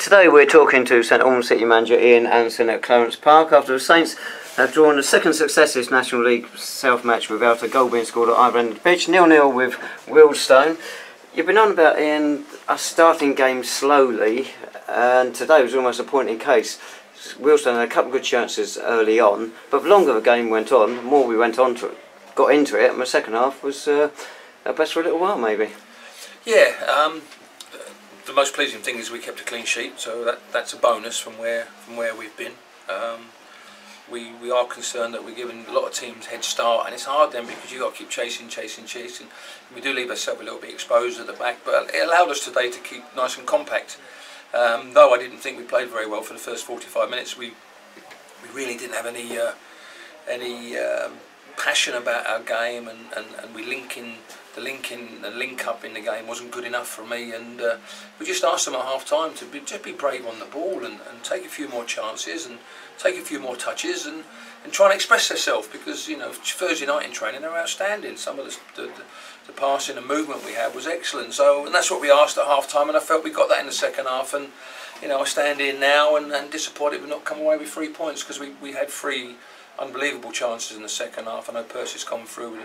Today we're talking to St Albans City manager Ian Allinson at Clarence Park after the Saints have drawn a second successive National League South match without a goal being scored at either end of the pitch, 0-0 with Wealdstone. You've been on about, Ian, us starting games slowly, and today was almost a point in case. Wealdstone had a couple of good chances early on, but the longer the game went on, the more we went on to it, got into it, and the second half was our best for a little while maybe. Yeah, the most pleasing thing is we kept a clean sheet, so that's a bonus from where we've been. We are concerned that we're giving a lot of teams head start, and it's hard then because you've got to keep chasing. We do leave ourselves a little bit exposed at the back, but it allowed us today to keep nice and compact. Though I didn't think we played very well for the first 45 minutes, we really didn't have any passion about our game, and the link up in the game wasn't good enough for me, and we just asked them at half time to just be brave on the ball and take a few more chances and take a few more touches and try and express themselves, because you know, Thursday night in training they're outstanding. Some of the passing and movement we had was excellent, and that's what we asked at half time, and I felt we got that in the second half. And you know, I stand here now and disappointed we've not come away with 3 points, because we had 3 unbelievable chances in the second half. I know Percy's come through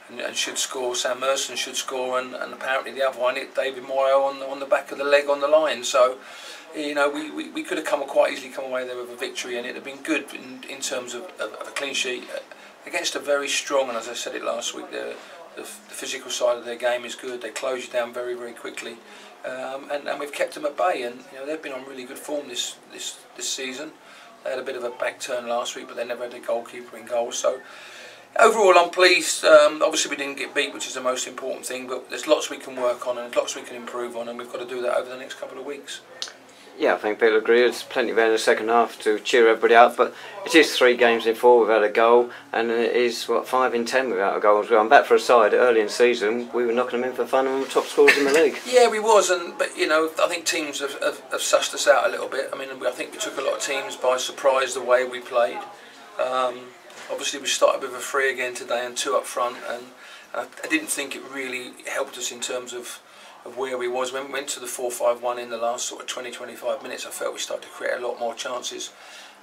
and should score, Sam Merson should score, and apparently the other one hit David Moyo on the back of the leg on the line. So you know, we could have quite easily come away there with a victory, and it would have been good in terms of a clean sheet against a very strong, and as I said it last week, the physical side of their game is good. They close you down very, very quickly, and we've kept them at bay. And you know, they've been on really good form this season. They had a bit of a back turn last week, but they never had a goalkeeper in goal. So overall, I'm pleased. Obviously, we didn't get beat, which is the most important thing. But there's lots we can work on and lots we can improve on, and we've got to do that over the next couple of weeks. Yeah, I think people agree. There's plenty there in the second half to cheer everybody up, but it is 3 games in 4 without a goal, and it is 5 in 10 without a goal as well. I'm back for a side early in the season. We were knocking them in for fun, and we were top scorers in the league. Yeah, we was, but you know, I think teams have sussed us out a little bit. I mean, I think we took a lot of teams by surprise the way we played. Obviously, we started with a 3 again today and 2 up front, and I didn't think it really helped us in terms of where we was. When we went to the 4-5-1 in the last sort of 20-25 minutes, I felt we started to create a lot more chances.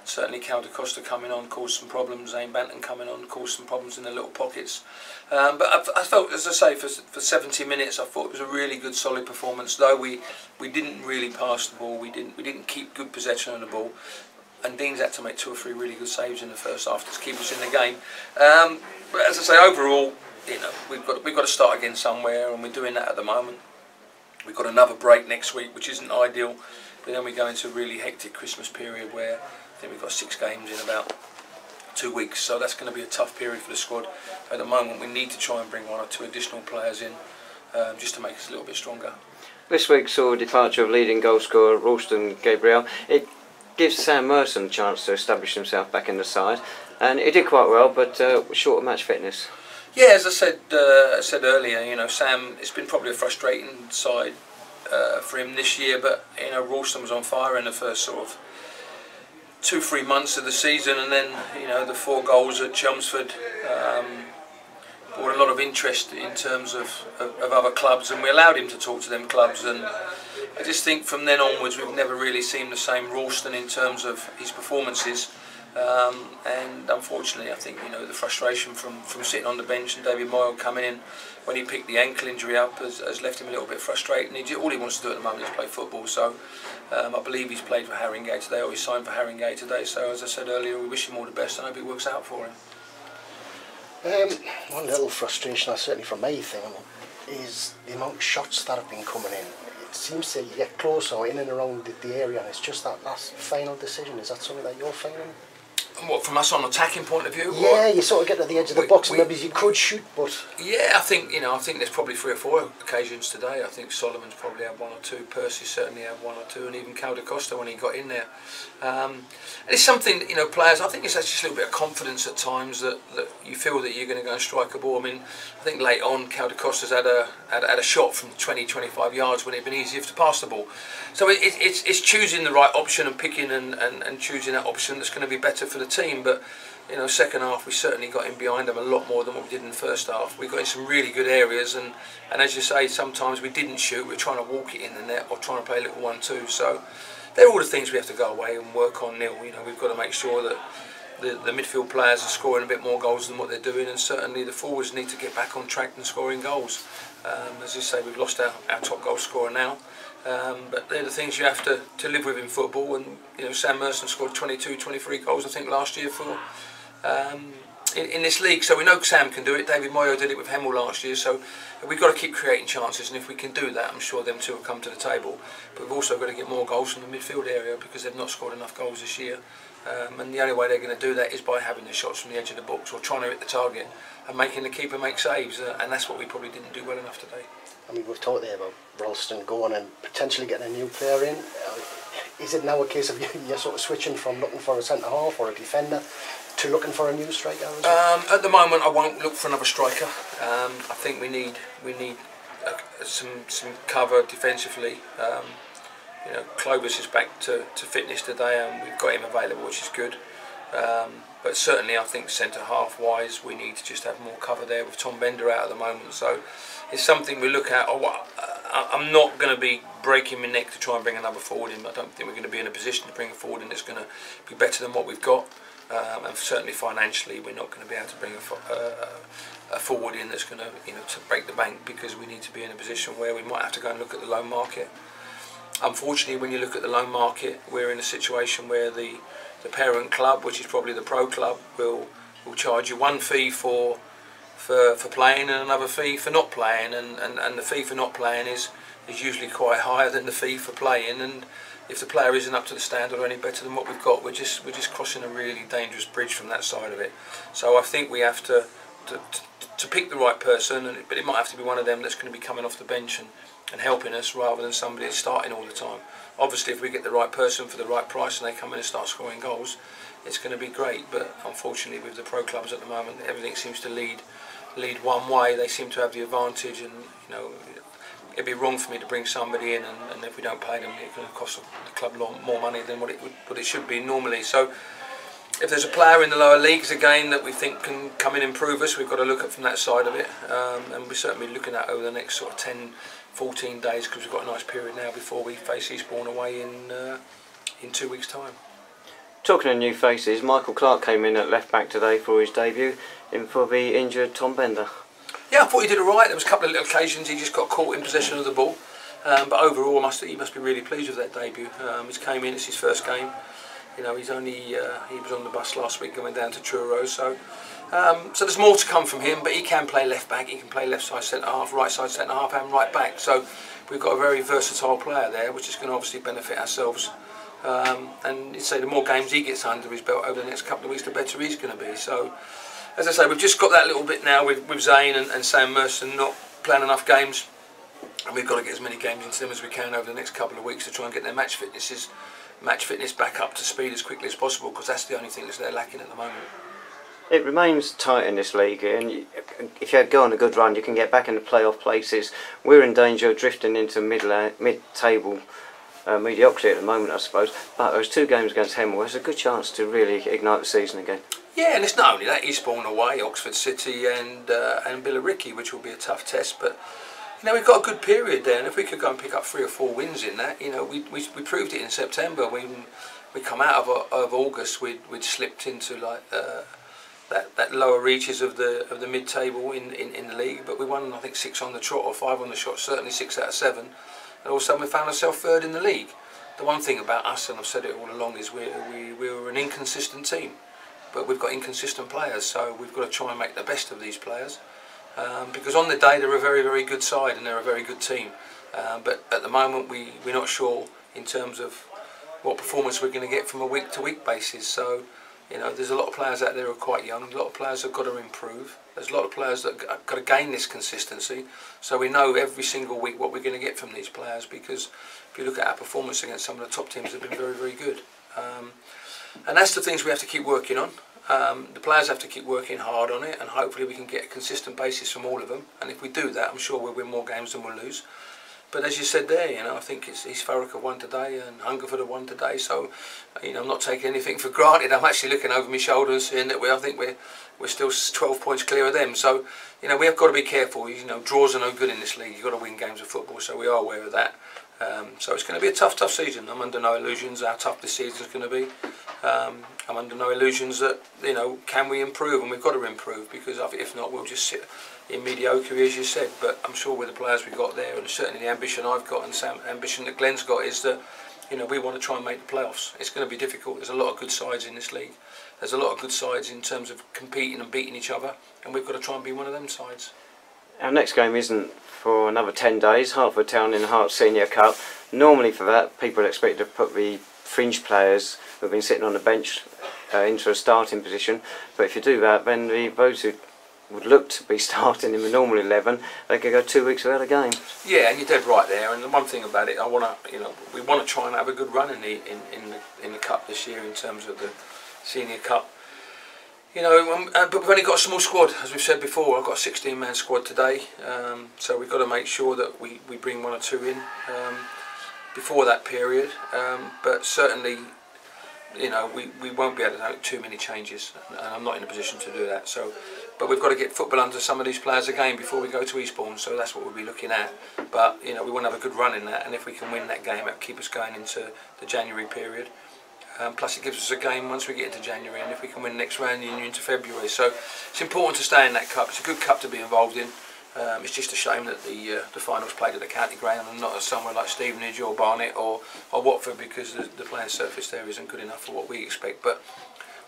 Certainly Cal Costa coming on caused some problems, Zane Banton coming on caused some problems in the little pockets. But I felt, as I say, for 70 minutes I thought it was a really good solid performance. Though we didn't really pass the ball, we didn't keep good possession of the ball, and Dean's had to make 2 or 3 really good saves in the first half to keep us in the game. But as I say, overall, you know, we've got to start again somewhere, and we're doing that at the moment. We've got another break next week, which isn't ideal, but then we go into a really hectic Christmas period where I think we've got 6 games in about 2 weeks, so that's going to be a tough period for the squad. At the moment, we need to try and bring 1 or 2 additional players in, just to make us a little bit stronger. This week saw a departure of leading goal scorer Ralston Gabriel. It gives Sam Merson a chance to establish himself back in the side, and he did quite well, but short of match fitness. Yeah, as I said earlier, you know, Sam, it's been probably a frustrating side for him this year, but you know, Ralston was on fire in the first sort of 2-3 months of the season, and then you know, the 4 goals at Chelmsford brought a lot of interest in terms of other clubs, and we allowed him to talk to them clubs, and I just think from then onwards we've never really seen the same Ralston in terms of his performances. And unfortunately, I think, you know, the frustration from sitting on the bench and David Moyle coming in when he picked the ankle injury up has left him a little bit frustrated. And all he wants to do at the moment is play football. So I believe he's played for Haringey today, or he's signed for Haringey today. So as I said earlier, we wish him all the best, and I hope it works out for him. One little frustration, certainly from my thing, is the amount of shots that have been coming in. It seems to get closer in and around the area, and it's just that last final decision. Is that something that you're finding? And what, from us on an attacking point of view? Yeah, you sort of get to the edge of the box, and maybe you could shoot, but yeah, I think, you know, I think there's probably 3 or 4 occasions today. I think Solomon's probably had 1 or 2, Percy certainly had 1 or 2, and even Cal Costa when he got in there. And it's something, you know, players, I think it's just a little bit of confidence at times that you feel that you're going to go and strike a ball. I mean, I think late on Cal Costa's had a shot from 20-25 yards when it'd been easier to pass the ball. So it's choosing the right option and picking and choosing that option that's going to be better for the team. But You know, second half we certainly got in behind them a lot more than what we did in the first half. We got in some really good areas, and as you say, sometimes we didn't shoot. We're trying to walk it in the net or trying to play a little 1-2. So they're all the things we have to go away and work on, Neil. You know, we've got to make sure that the midfield players are scoring a bit more goals than what they're doing, and certainly the forwards need to get back on track and scoring goals. As you say, we've lost our top goal scorer now. But they're the things you have to live with in football. And you know, Sam Merson scored 22, 23 goals I think last year for in this league. So we know Sam can do it. David Moyo did it with Hemel last year. So we've got to keep creating chances, and if we can do that, I'm sure them two will come to the table. But we've also got to get more goals from the midfield area because they've not scored enough goals this year. And the only way they're going to do that is by having the shots from the edge of the box or trying to hit the target and making the keeper make saves. And that's what we probably didn't do well enough today. I mean, we've talked there about Wealdstone going and potentially getting a new player in. Is it now a case of you're sort of switching from looking for a centre-half or a defender to looking for a new striker? At the moment, I won't look for another striker. I think we need some cover defensively. You know, Clovis is back to fitness today, and we've got him available, which is good. But certainly, I think centre-half wise, we need to just have more cover there with Tom Bender out at the moment. So it's something we look at. I'm not going to be breaking my neck to try and bring another forward in. I don't think we're going to be in a position to bring a forward in that's going to be better than what we've got. And certainly financially, we're not going to be able to bring a forward in that's going to, you know, to break the bank, because we need to be in a position where we might have to go and look at the loan market. Unfortunately, when you look at the loan market, we're in a situation where the parent club, which is probably the pro club, will charge you one fee for playing and another fee for not playing, and the fee for not playing is usually quite higher than the fee for playing. And if the player isn't up to the standard or any better than what we've got, we're just crossing a really dangerous bridge from that side of it. So I think we have to pick the right person, but it might have to be one of them that's going to be coming off the bench and helping us, rather than somebody that's starting all the time. Obviously, if we get the right person for the right price and they come in and start scoring goals, it's going to be great. But unfortunately, with the pro clubs at the moment, everything seems to lead one way. They seem to have the advantage, and you know, it'd be wrong for me to bring somebody in, and if we don't pay them, it's going to cost the club a lot more money than what it should be normally. So if there's a player in the lower leagues again that we think can come in and improve us, we've got to look at from that side of it, and we're certainly looking at over the next sort of 10-14 days, because we've got a nice period now before we face Eastbourne away in 2 weeks' time. Talking of new faces, Michael Clark came in at left back today for his debut, in for the injured Tom Bender. Yeah, I thought he did all right. There was a couple of little occasions he just got caught in possession of the ball, but overall he must be really pleased with that debut. He's came in, it's his first game. You know, he's only he was on the bus last week going down to Truro, so there's more to come from him. But he can play left back, he can play left side centre half, right side centre half, and right back. So we've got a very versatile player there, which is going to obviously benefit ourselves. And you'd say the more games he gets under his belt over the next couple of weeks, the better he's going to be. So, as I say, we've just got that little bit now with Zane and Sam Merson not playing enough games, and we've got to get as many games into them as we can over the next couple of weeks to try and get their match fitness back up to speed as quickly as possible, because that's the only thing that's they're lacking at the moment. It remains tight in this league, and if you go on a good run, you can get back in the playoff places. We're in danger of drifting into mid-table mediocrity at the moment, I suppose. But those 2 games against Hemel, there's a good chance to really ignite the season again. Yeah, and it's not only that, Eastbourne away, Oxford City and Billericay, which will be a tough test. But you know, we've got a good period there, and if we could go and pick up 3 or 4 wins in that, you know, we proved it in September. When we come out of August, we'd slipped into like that lower reaches of the mid-table in the league, but we won I think 6 on the trot or 5 on the shot, certainly 6 out of 7, and all of a sudden we found ourselves 3rd in the league. The one thing about us, and I've said it all along, is we're an inconsistent team, but we've got inconsistent players, so we've got to try and make the best of these players, because on the day they're a very, very good side and they're a very good team, but at the moment we're not sure in terms of what performance we're going to get from a week-to-week basis. So you know, there's a lot of players out there who are quite young, a lot of players have got to improve, there's a lot of players that have got to gain this consistency, so we know every single week what we're going to get from these players, because if you look at our performance against some of the top teams, they've been very, very good. And that's the things we have to keep working on. The players have to keep working hard on it, and hopefully we can get a consistent basis from all of them, and if we do that, I'm sure we'll win more games than we'll lose. But as you said there, you know, I think it's Thurrock have won today and Hungerford have won today. So, you know, I'm not taking anything for granted. I'm actually looking over my shoulder and seeing that I think we're still 12 points clear of them. So, you know, we have got to be careful. You know, draws are no good in this league. You've got to win games of football, so we are aware of that. So it's going to be a tough season. I'm under no illusions how tough this season is going to be. I'm under no illusions that, you know, can we improve, and we've got to improve, because if not, we'll just sit in mediocrity, as you said. But I'm sure with the players we've got there, and certainly the ambition I've got and the ambition that Glenn's got, is that, you know, we want to try and make the playoffs. It's going to be difficult. There's a lot of good sides in this league. There's a lot of good sides in terms of competing and beating each other, and we've got to try and be one of them sides. Our next game isn't for another 10 days, Hertford Town in the Herts Senior Cup. Normally for that, people expect to put the fringe players who've been sitting on the bench into a starting position. But if you do that, then those who would look to be starting in the normal 11, they could go 2 weeks without a game. Yeah, and you're dead right there. And the one thing about it, we want to try and have a good run in the cup this year in terms of the Senior Cup. You know, but we've only got a small squad, as we've said before. I've got a 16-man squad today, so we've got to make sure that we bring 1 or 2 in before that period. But certainly, you know, we won't be able to make too many changes, and I'm not in a position to do that. So, but we've got to get football under some of these players again before we go to Eastbourne. So that's what we'll be looking at. But you know, we want to have a good run in that, and if we can win that game, it'll keep us going into the January period. Plus it gives us a game once we get into January, and if we can win the next round into February. So it's important to stay in that cup. It's a good cup to be involved in. It's just a shame that the finals played at the county ground and not at somewhere like Stevenage or Barnet or Watford, because the playing surface there isn't good enough for what we expect. But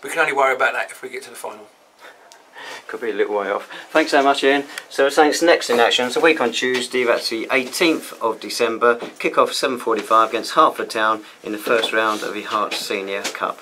we can only worry about that if we get to the final. Could be a little way off. Thanks so much, Ian. So Saints next in action. It's a week on Tuesday, that's the 18th of December. Kick-off 7:45 against Hertford Town in the first round of the Herts Senior Cup.